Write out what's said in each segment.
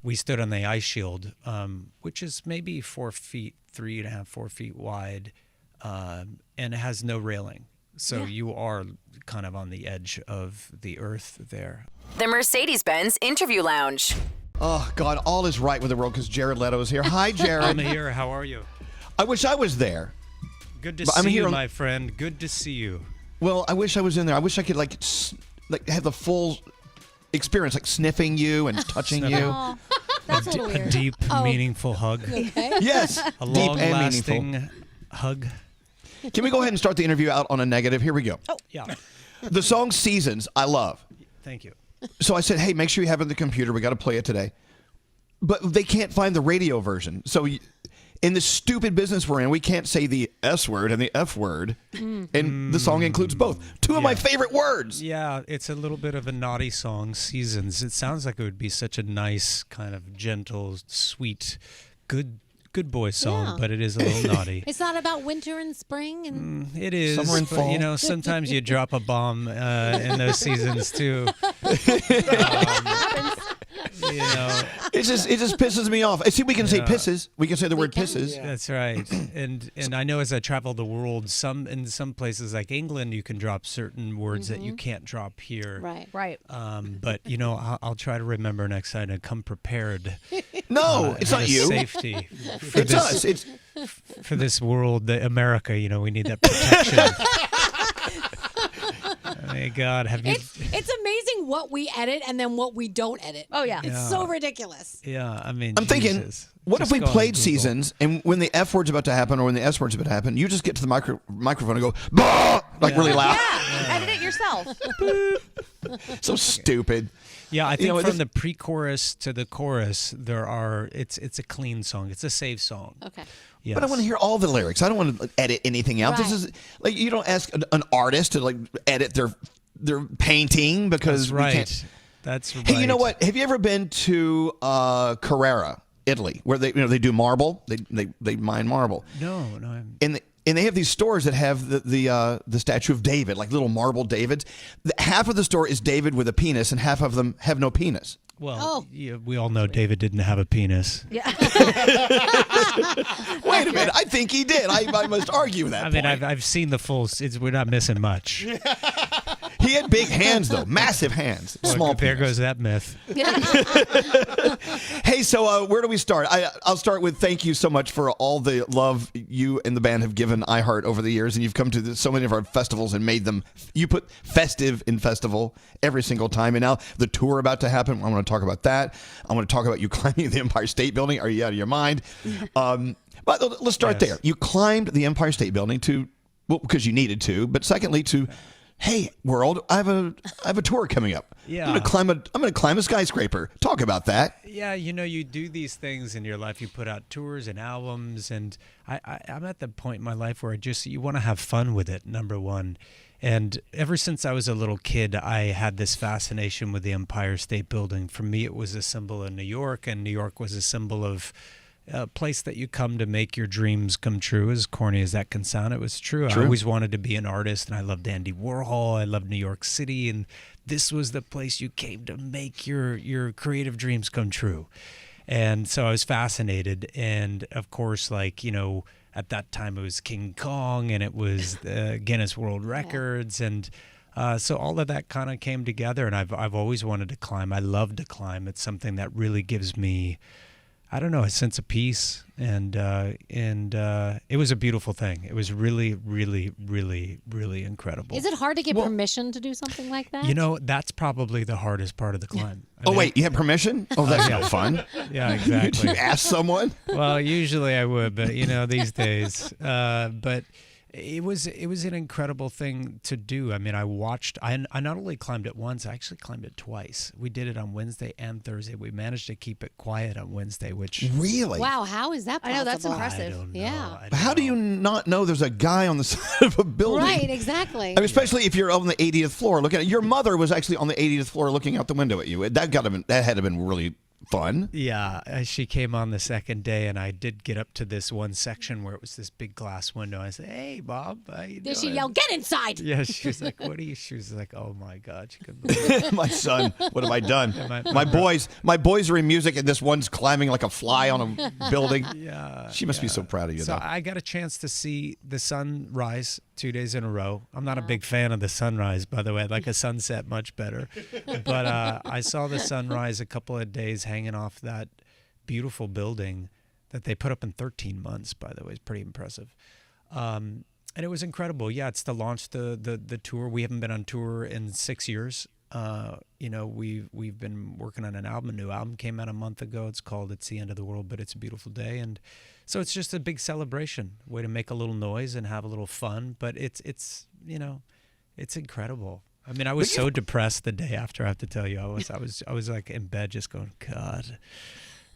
we stood on the ice shield, which is maybe 4 feet, 3.5, 4 feet wide, and it has no railing. So you are kind of on the edge of the earth there. The Mercedes-Benz Interview Lounge. Oh, God, all is right with the world because Jared Leto is here. Hi, Jared. I'm here. How are you? I wish I was there. Good to see you, my friend. Good to see you. Well, I wish I was in there. I wish I could like have the full experience, like sniffing you and touching you. Oh, that's a little weird. A deep, meaningful hug. Okay. Yes, A deep and long-lasting meaningful hug. Can we go ahead and start the interview out on a negative? Here we go. Oh. Yeah. The song Seasons, I love. Thank you. So I said, hey, make sure you have it on the computer. We got to play it today. But they can't find the radio version. So in the stupid business we're in, we can't say the S word and the F word. And the song includes both. Two of my favorite words. Yeah, it's a little bit of a naughty song, Seasons. It sounds like it would be such a nice, kind of gentle, sweet, good boy song, but it is a little naughty. It's not about winter and spring and It is. Summer and but, fall. You know, sometimes you drop a bomb in those seasons too. You know, It just pisses me off. See, we can say pisses. We can say the word pisses. that's right. And I know as I travel the world, in some places like England, you can drop certain words that you can't drop here. right. But you know, I'll try to remember next time and come prepared. No, it's not you. Safety. It's us. It's For this world, America, you know, we need that protection. My God, have you? It's amazing what we edit and then what we don't edit. Oh, yeah. It's so ridiculous. Yeah, I mean, I'm thinking, Jesus. what if Just we go on played Google. Seasons, and when the F word's about to happen or when the S word's about to happen, you just get to the microphone and go, bah! Like really loud. Yeah. Edit it yourself. So stupid. Yeah, I think know, from the pre-chorus to the chorus, it's a clean song. It's a safe song. Okay. Yes. But I want to hear all the lyrics. I don't want to edit anything out. This Right. is like you don't ask an artist to like edit their painting because That's right. we can't. That's right. Hey, you know what? Have you ever been to Carrara, Italy, where they they do marble? They mine marble. No. And they have these stores that have the statue of David, like little marble Davids. Half of the store is David with a penis, and half of them have no penis. Well, yeah, we all know David didn't have a penis. Yeah. Wait a minute, I think he did. I must argue that. I mean, point. I've seen the full. We're not missing much. He had big hands though, massive hands, small. Well, there penis. goes that myth. Hey, so where do we start? I'll start with thank you so much for all the love you and the band have given iHeart over the years, and you've come to so many of our festivals and made them. You put festive in festival every single time, and now the tour about to happen. I want to talk about that. I want to talk about you climbing the Empire State Building. Are you out of your mind? But let's start there. You climbed the Empire State Building because you needed to, but secondly to. Hey, world! I have a tour coming up. Yeah. I'm gonna climb a skyscraper. Talk about that. Yeah, you know, you do these things in your life. You put out tours and albums, and I'm at the point in my life where you want to have fun with it, number one. And ever since I was a little kid, I had this fascination with the Empire State Building. For me, it was a symbol of New York, and New York was a symbol of a place that you come to make your dreams come true. As corny as that can sound, it was true. I always wanted to be an artist, and I loved Andy Warhol. I loved New York City, and this was the place you came to make your creative dreams come true. And so I was fascinated. And of course, like, you know, at that time it was King Kong, and it was Guinness World Records, and so all of that kind of came together. And I've always wanted to climb. I love to climb. It's something that really gives me, I don't know, a sense of peace, and it was a beautiful thing. It was really, really, really, really incredible. Is it hard to get permission to do something like that? You know, that's probably the hardest part of the climb. I mean, Wait, you have permission? Oh, that's no fun. Yeah, exactly. You ask someone? Well, usually I would, but you know, these days. But it was an incredible thing to do. I mean, I not only climbed it once, I actually climbed it twice. We did it on Wednesday and Thursday. We managed to keep it quiet on Wednesday, which Really? Wow, how is that possible? I know, that's impressive. I don't know. Yeah. I don't How do know. you not know there's a guy on the side of a building? Right, exactly. I mean, especially if you're on the 80th floor looking at it. Your mother was actually on the 80th floor looking out the window at you. That had to have been really fun. Yeah, she came on the second day, and I did get up to this one section where it was this big glass window. I said, "Hey, Bob, how you Did doing?" she yell, "Get inside"? Yeah, she was like, "What are you?" She was like, "Oh my God, she couldn't believe it." My son, what have I done? My My boys are in music, and this one's climbing like a fly on a building. Yeah, She must be so proud of you, so though. I got a chance to see the sun rise 2 days in a row. I'm not a big fan of the sunrise, by the way. I like a sunset much better. But I saw the sunrise a couple of days hanging off that beautiful building that they put up in 13 months, by the way. It's pretty impressive. And it was incredible. Yeah, it's to launch the tour. We haven't been on tour in 6 years. We've been working on an album. A new album came out a month ago. It's called "It's the End of the World, but It's a Beautiful Day." And so it's just a big celebration, way to make a little noise and have a little fun. But it's incredible. I mean, I was so depressed the day after. I have to tell you, I was like in bed, just going, God,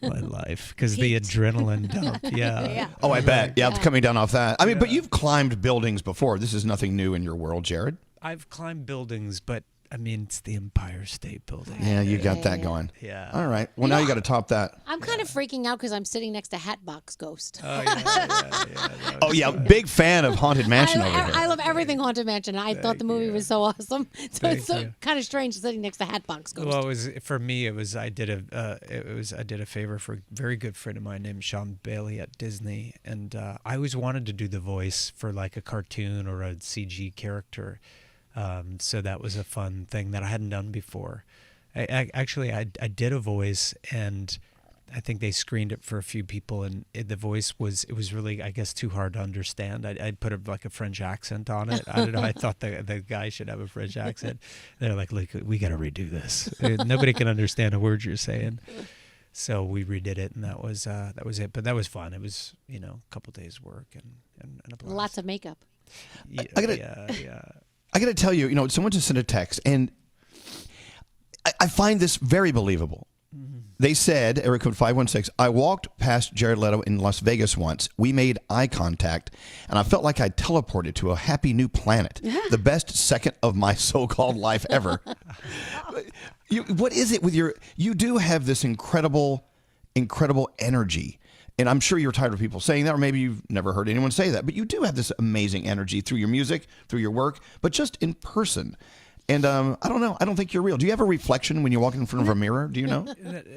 my life, because the adrenaline dump. Yeah. Oh, I bet. Yeah, coming down off that. I mean, but you've climbed buildings before. This is nothing new in your world, Jared. I've climbed buildings, but I mean, it's the Empire State Building. Yeah, you got that going. Yeah. All right. Well, now you got to top that. I'm kind of freaking out because I'm sitting next to Hatbox Ghost. Oh, yeah. Oh, yeah. Big fan of Haunted Mansion over here. I love everything Haunted Mansion. I thought the movie was so awesome. So Thank it's you. kind of strange sitting next to Hatbox Ghost. Well, for me. I did a favor for a very good friend of mine named Sean Bailey at Disney, and I always wanted to do the voice for like a cartoon or a CG character. So that was a fun thing that I hadn't done before. I did a voice, and I think they screened it for a few people, and the voice was really, I guess, too hard to understand. I put a French accent on it. I don't know. I thought the guy should have a French accent. They're like, "Look, we got to redo this. Nobody can understand a word you're saying." So we redid it, and that was it. But that was fun. It was a couple days work and a blast. Lots of makeup. Yeah, I got to tell you, someone just sent a text, and I find this very believable. They said, area code 516, I walked past Jared Leto in Las Vegas once. We made eye contact, and I felt like I teleported to a happy new planet. The best second of my so-called life ever. What is it with you do have this incredible energy. And I'm sure you're tired of people saying that, or maybe you've never heard anyone say that, but you do have this amazing energy through your music, through your work, but just in person. And I don't know. I don't think you're real. Do you have a reflection when you walk in front of a mirror? Do you know?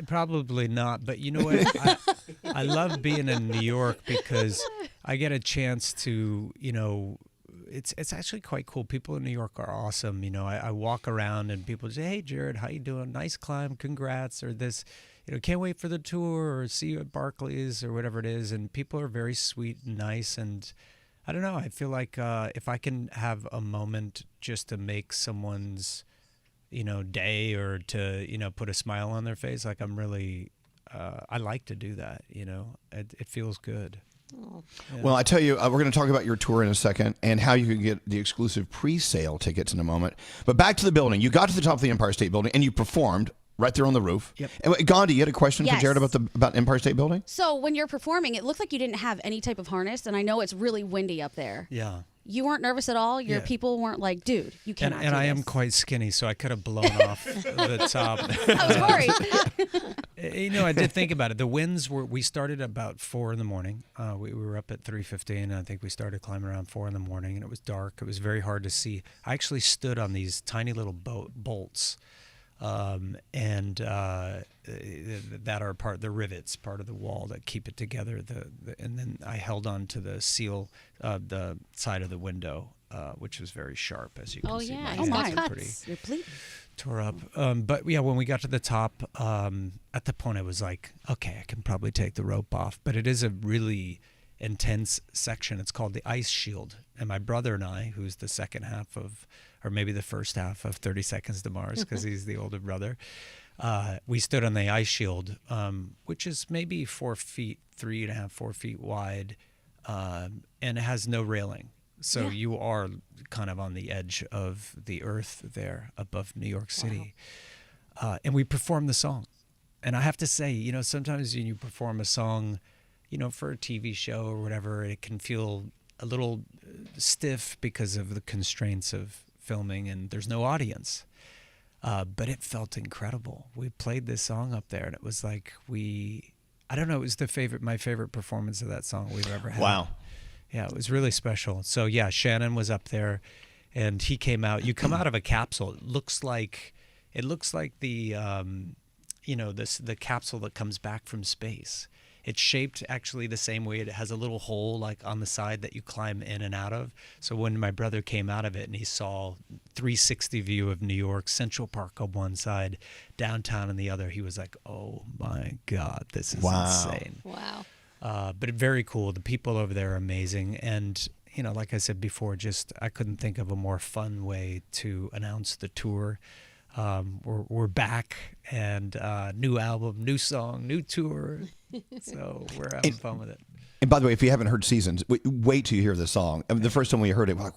Probably not. But you know what? I love being in New York because I get a chance to, it's actually quite cool. People in New York are awesome. I walk around and people say, "Hey, Jared, how you doing? Nice climb. Congrats." Or this. Can't wait for the tour, or see you at Barclays, or whatever it is. And people are very sweet and nice. And I don't know. I feel like if I can have a moment just to make someone's, day, or to, put a smile on their face, like I'm really, I like to do that. It feels good. Oh. Yeah. Well, I tell you, we're going to talk about your tour in a second and how you can get the exclusive pre-sale tickets in a moment. But back to the building. You got to the top of the Empire State Building and you performed right there on the roof. Yep. And Gandhi, you had a question for Yes. Jared about Empire State Building? So when you're performing, it looked like you didn't have any type of harness, and I know it's really windy up there. Yeah. You weren't nervous at all? Your Yeah. people weren't like, dude, you cannot And do I this. am quite skinny, so I could have blown off the top. I was worried. I did think about it. The winds we started about 4 in the morning. We were up at 3:15, and I think we started climbing around 4 in the morning, and it was dark. It was very hard to see. I actually stood on these tiny little bolts, and that are the rivets, part of the wall that keep it together. And then I held on to the seal, the side of the window, which was very sharp, as you can see. Yeah, My he's got hands are cuts. You're bleeding. tore up. But yeah, when we got to the top, at the point I was like, okay, I can probably take the rope off. But it is a really intense section. It's called the Ice Shield. And my brother and I, who's the second half of, or maybe the first half of 30 Seconds to Mars, because he's the older brother, we stood on the Ice Shield, which is maybe 4 feet, 3.5, 4 feet wide, and it has no railing. So you are kind of on the edge of the earth there above New York City. Wow. And we performed the song. And I have to say, sometimes when you perform a song, for a TV show or whatever, it can feel a little stiff because of the constraints of filming and there's no audience. But it felt incredible. We played this song up there, and it was like I don't know, it was my favorite performance of that song we've ever had. Wow. Yeah, it was really special. So yeah, Shannon was up there, and he came out. You come out of a capsule. It looks like the the capsule that comes back from space. It's shaped actually the same way. It has a little hole like on the side that you climb in and out of. So when my brother came out of it and he saw 360 view of New York, Central Park on one side, downtown on the other, he was like, "Oh my God, this is insane." Wow. But very cool. The people over there are amazing. And, like I said before, I couldn't think of a more fun way to announce the tour. We're back, and new album, new song, new tour. So we're having fun with it. And by the way, if you haven't heard Seasons, wait till you hear the song. I mean, the first time we heard it, we're like,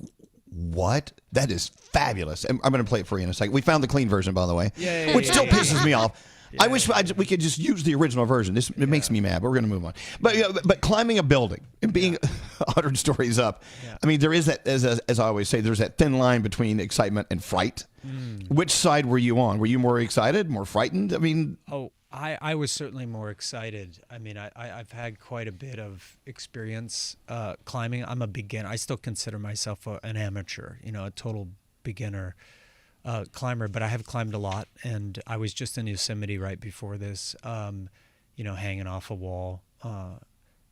what? That is fabulous. And I'm going to play it for you in a second. We found the clean version, by the way, which still pisses me off. I wish we could just use the original version. It makes me mad, but we're going to move on. But climbing a building and being 100 stories up, I mean, there is that, as I always say, there's that thin line between excitement and fright. Which side were you on? Were you more excited, more frightened? I mean... I was certainly more excited. I mean, I've had quite a bit of experience climbing. I'm a beginner. I still consider myself an amateur, a total beginner climber, but I have climbed a lot. And I was just in Yosemite right before this, hanging off a wall,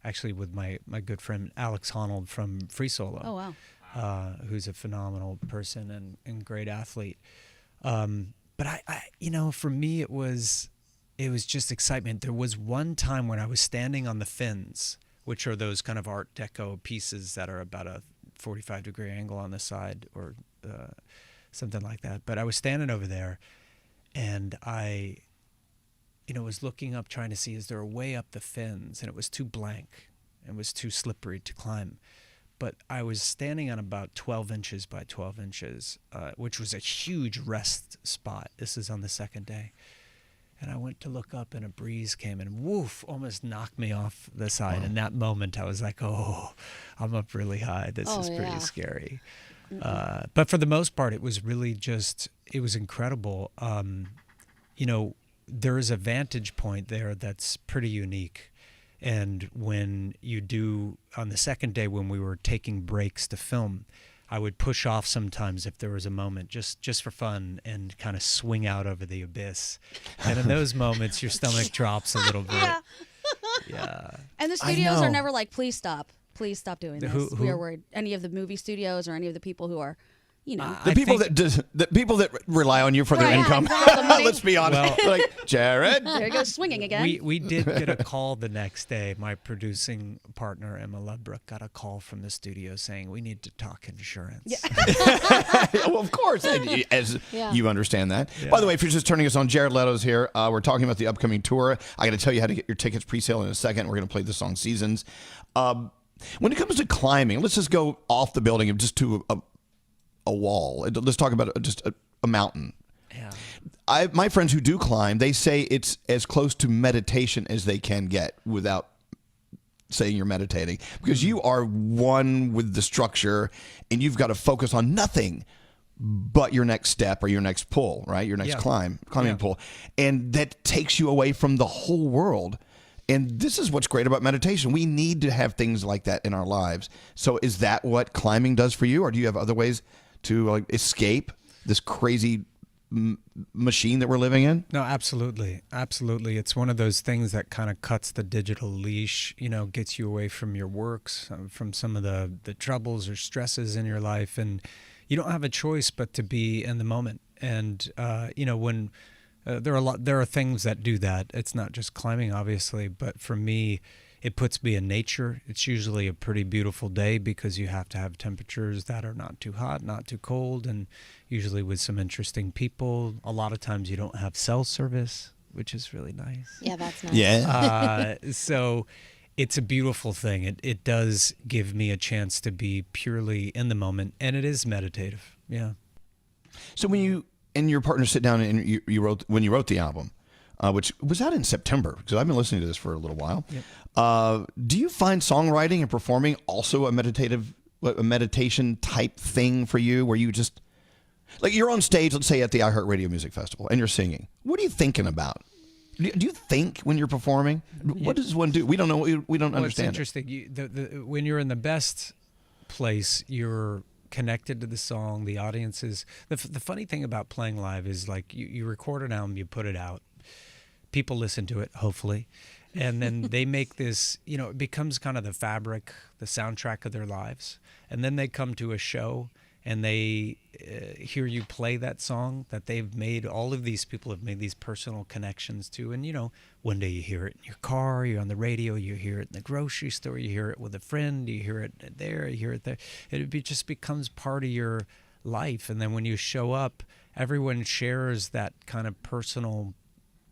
actually with my good friend Alex Honnold from Free Solo. Oh, wow. Who's a phenomenal person and great athlete. But for me, it was just excitement. There was one time when I was standing on the fins, which are those kind of Art Deco pieces that are about a 45-degree angle on the side or something like that. But I was standing over there, and I, was looking up trying to see, is there a way up the fins? And it was too blank. It was too slippery to climb. But I was standing on about 12 inches by 12 inches, which was a huge rest spot. This is on the second day. And I went to look up, and a breeze came and woof, almost knocked me off the side. Wow. In that moment, I was like, oh, I'm up really high. This is pretty scary. But for the most part, it was really it was incredible. There is a vantage point there that's pretty unique. And when you do, on the second day when we were taking breaks to film, I would push off sometimes if there was a moment, just for fun, and kind of swing out over the abyss. And in those moments, your stomach drops a little bit. Yeah. And the studios are never like, please stop doing this. Who? We are worried. Any of the movie studios or any of the people who are, the people that rely on you for their income. Let's be honest. Well, like, Jared. There he goes swinging again. We did get a call the next day. My producing partner, Emma Ludbrook, got a call from the studio saying, we need to talk insurance. Yeah. Well, of course, as you understand that. Yeah. By the way, if you're just turning us on, Jared Leto's here. We're talking about the upcoming tour. I got to tell you how to get your tickets pre-sale in a second. We're going to play the song Seasons. When it comes to climbing, let's just go off the building and just to a wall. Let's talk about just a mountain. Yeah. My friends who do climb, they say it's as close to meditation as they can get without saying you're meditating, because you are one with the structure and you've got to focus on nothing but your next step or your next pull, right? Your next climbing pull. And that takes you away from the whole world. And this is what's great about meditation. We need to have things like that in our lives. So is that what climbing does for you? Or do you have other ways to escape this crazy machine that we're living in? No, absolutely. Absolutely. It's one of those things that kind of cuts the digital leash, gets you away from your works, from some of the troubles or stresses in your life. And you don't have a choice but to be in the moment. And, when there are things that do that. It's not just climbing, obviously, but for me, it puts me in nature. It's usually a pretty beautiful day because you have to have temperatures that are not too hot, not too cold, and usually with some interesting people. A lot of times you don't have cell service, which is really nice. Yeah, that's nice. Yeah. So it's a beautiful thing. It does give me a chance to be purely in the moment, and it is meditative. Yeah. So when you and your partner sit down and you wrote the album, which was out in September, because I've been listening to this for a little while. Yep. Do you find songwriting and performing also a meditation type thing for you, where you just, Like you're on stage, let's say at the iHeartRadio Music Festival, and you're singing. What are you thinking about? Do you think when you're performing? What does one do? We don't know. We don't understand. It's interesting. When you're in the best place, you're connected to the song. The audience is the funny thing about playing live is like you record an album, you put it out, people listen to it, hopefully, and then they make this. It becomes kind of the fabric, the soundtrack of their lives, and then they come to a show. And they hear you play that song that they've made. All of these people have made these personal connections to. And, one day you hear it in your car, you're on the radio, you hear it in the grocery store, you hear it with a friend, you hear it there, you hear it there. It just becomes part of your life. And then when you show up, everyone shares that kind of personal,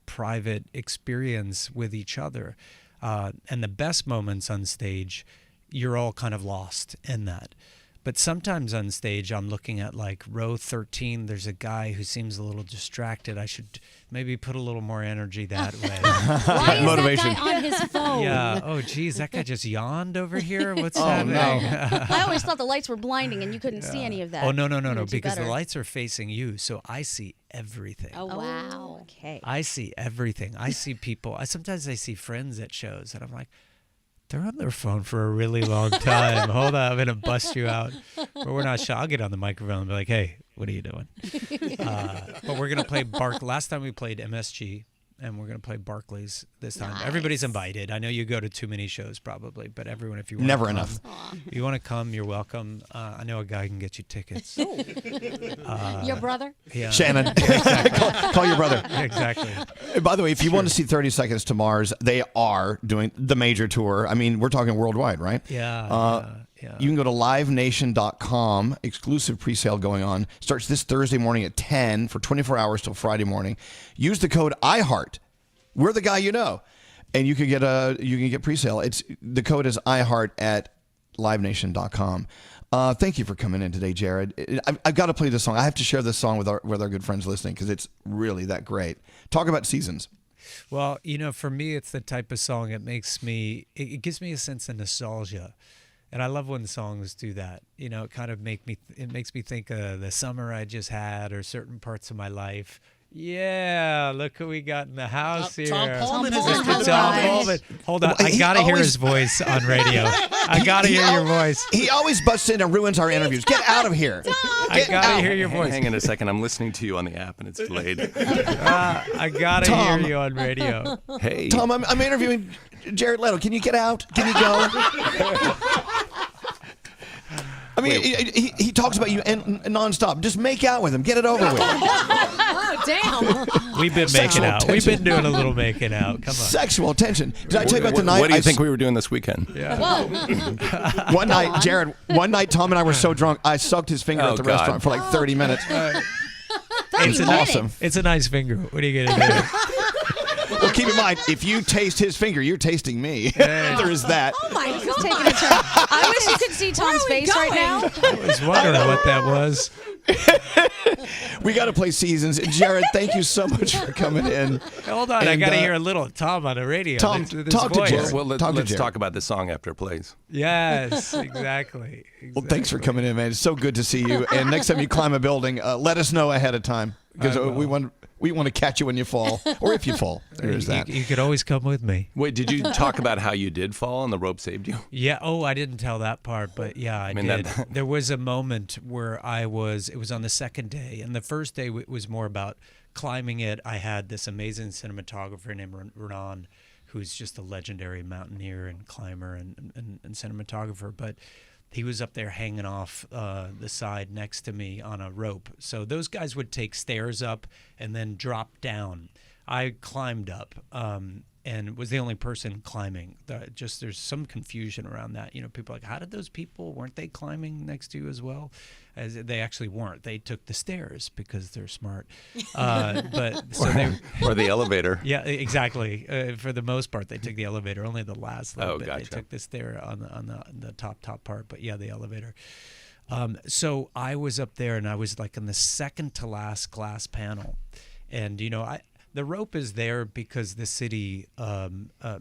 private experience with each other. And the best moments on stage, you're all kind of lost in that. But sometimes on stage, I'm looking at like row 13. There's a guy who seems a little distracted. I should maybe put a little more energy that way. Why is Motivation. that guy on his phone? Yeah. Oh, geez, that guy just yawned over here. What's happening? No. I always thought the lights were blinding and you couldn't see any of that. Oh, no, You do because the better. lights are facing you, so I see everything. Oh, wow. Okay. I see everything. I see people. Sometimes I see friends at shows, and I'm like, they're on their phone for a really long time. Hold on, I'm going to bust you out. But we're not sure. I'll get on the microphone and be like, hey, what are you doing? But we're going to play Last time we played MSG, and we're going to play Barclays this time. Nice. Everybody's invited. I know you go to too many shows probably, but everyone, if you want Never to come, enough. if you want to come, you're welcome. I know a guy can get you tickets. Your brother? Yeah. Shannon, call your brother. Exactly. By the way, if you want to see 30 Seconds to Mars, they are doing the major tour. I mean, we're talking worldwide, right? Yeah. You can go to livenation.com. Exclusive presale going on. Starts this Thursday morning at 10 for 24 hours till Friday morning. Use the code iHeart. We're the guy you know, and you can get presale. The code is iHeart at livenation.com. Thank you for coming in today, Jared. I've got to play this song. I have to share this song with our good friends listening because it's really that great. Talk about seasons. Well, for me, it's the type of song it gives me a sense of nostalgia. And I love when songs do that. It kind of makes me think of the summer I just had or certain parts of my life. Yeah, look who we got in the house here. Tom Pullman Tom has Pullman. been Tom Right. Pullman. Hold on, I He gotta hear always- his voice on radio. I gotta hear your voice. He always busts in and ruins our interviews. Get out of here. I gotta hear your voice. Hang on a second. I'm listening to you on the app, and it's delayed. I gotta Tom. hear you on radio. Hey. Tom, I'm interviewing Jared Leto. Can you get out? Can you go? I mean, he talks about you nonstop. Just make out with him. Get it over with. Oh, damn. We've been Sexual making out. We've tension. been doing a little making out. Come on. Sexual tension. Did I tell you about the night? What do you think we were doing this weekend? Whoa. One night, Jared. One night, Tom and I were so drunk, I sucked his finger Oh, at the God. restaurant for like 30 minutes. It's awesome. It's a nice finger. What are you gonna do? Well, keep in mind, if you taste his finger, you're tasting me. There is that. Oh, my This is God. taking a turn. I wish you could see Tom's are we face right going? now. I was wondering what that was. We got to play seasons. Jared, thank you so much for coming in. Hold on, I And, gotta hear a little Tom on the radio. Tom, with his talk to voice. Jared. Well, Talk to let's Jared. talk about this song after it plays. Yes, exactly. Well, thanks for coming in, man. It's so good to see you. And next time you climb a building, let us know ahead of time because I will. we want to catch you when you fall, or if you fall. There's that. You could always come with me. Wait, did you talk about how you did fall and the rope saved you? Yeah. Oh, I didn't tell that part, but yeah, I mean, did. that- There was a moment where it was on the second day, and the first day was more about climbing it. I had this amazing cinematographer named Renan, who's just a legendary mountaineer and climber and cinematographer, but he was up there hanging off the side next to me on a rope. So those guys would take stairs up and then drop down. I climbed up and was the only person climbing. There's some confusion around that. People are like, how did those people, weren't they climbing next to you as well? As they actually weren't. They took the stairs because they're smart. But so they. Or the elevator? Yeah, exactly. For the most part, they took the elevator. Only the last little bit gotcha. they took the stair on the top part. But yeah, the elevator. So I was up there, and I was like in the second to last glass panel, and the rope is there because the city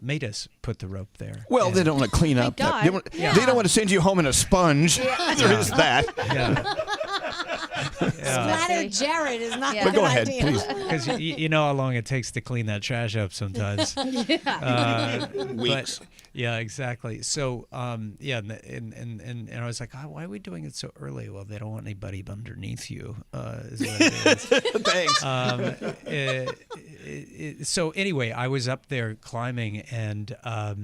made us put the rope there. Well, And- they don't want to clean up. God. They don't want to send you home in a sponge. There is that. Yeah. Splatter Jared is not a But good go ahead, idea. please. Because you know how long it takes to clean that trash up sometimes. Weeks. But, yeah, exactly. So, yeah, and I was like, why are we doing it so early? Well, they don't want anybody underneath you. Is what it is. So anyway, I was up there climbing, and I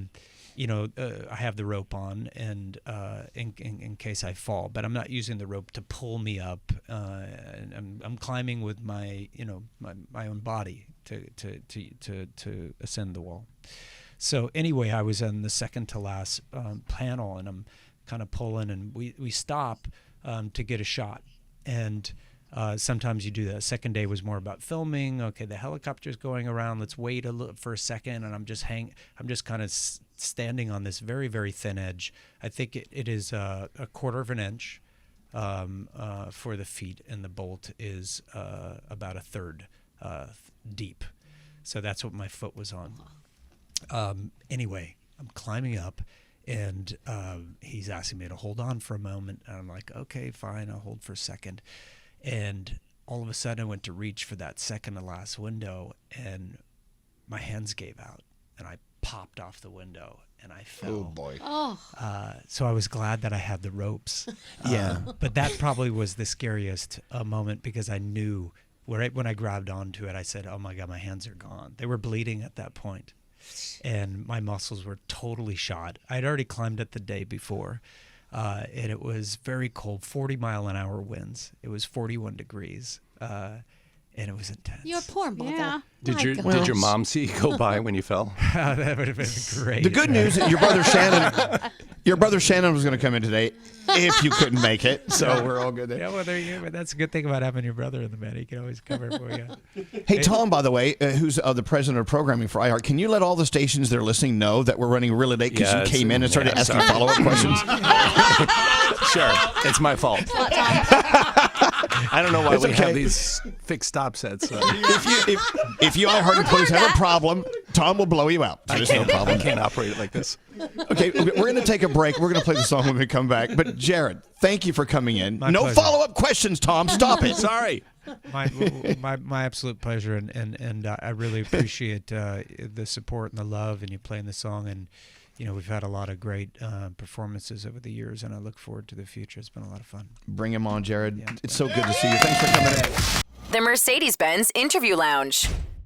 have the rope on, and in case I fall, but I'm not using the rope to pull me up. I'm climbing with my my own body to ascend the wall. So anyway, I was on the second to last panel, and I'm kind of pulling, and we stop to get a shot, and sometimes you do that. Second day was more about filming. Okay, the helicopter's going around. Let's wait for a second, and I'm just kind of standing on this very, very thin edge. I think it is a quarter of an inch for the feet, and the bolt is about a third deep. So that's what my foot was on. Anyway, I'm climbing up, and he's asking me to hold on for a moment, and I'm like, okay, fine, I'll hold for a second. And all of a sudden, I went to reach for that second to last window, and my hands gave out, and I popped off the window, and I fell. Oh, boy. So I was glad that I had the ropes. Yeah. But that probably was the scariest moment, because I knew right when I grabbed onto it, I said, oh, my God, my hands are gone. They were bleeding at that point, and my muscles were totally shot. I'd already climbed it the day before. And it was very cold, 40-mile-an-hour winds. It was 41 degrees, and it was intense. Your poor mother. Yeah. Did your mom see you go by when you fell? That would have been great. The good news is your brother Shannon was going to come in today if you couldn't make it. So we're all good there. Yeah, well, there you go. But that's a good thing about having your brother in the band. He can always cover for you. Hey, Tom, by the way, who's the president of programming for iHeart, can you let all the stations that are listening know that we're running really late because you came in and started asking follow-up questions? Sure, it's my fault. I don't know why we have these fixed stop sets. If you iHeart employees have a problem, Tom will blow you out. So there's no problem. I can't operate it like this. Okay, we're going to take a break. We're going to play the song when we come back. But Jared, thank you for coming in. My no pleasure. follow-up questions, Tom. Stop it. Sorry. My absolute pleasure, and I really appreciate the support and the love, and you playing the song, and we've had a lot of great performances over the years, and I look forward to the future. It's been a lot of fun. Bring him on, Jared. It's so good to see you. Thanks for coming in. The Mercedes-Benz Interview Lounge.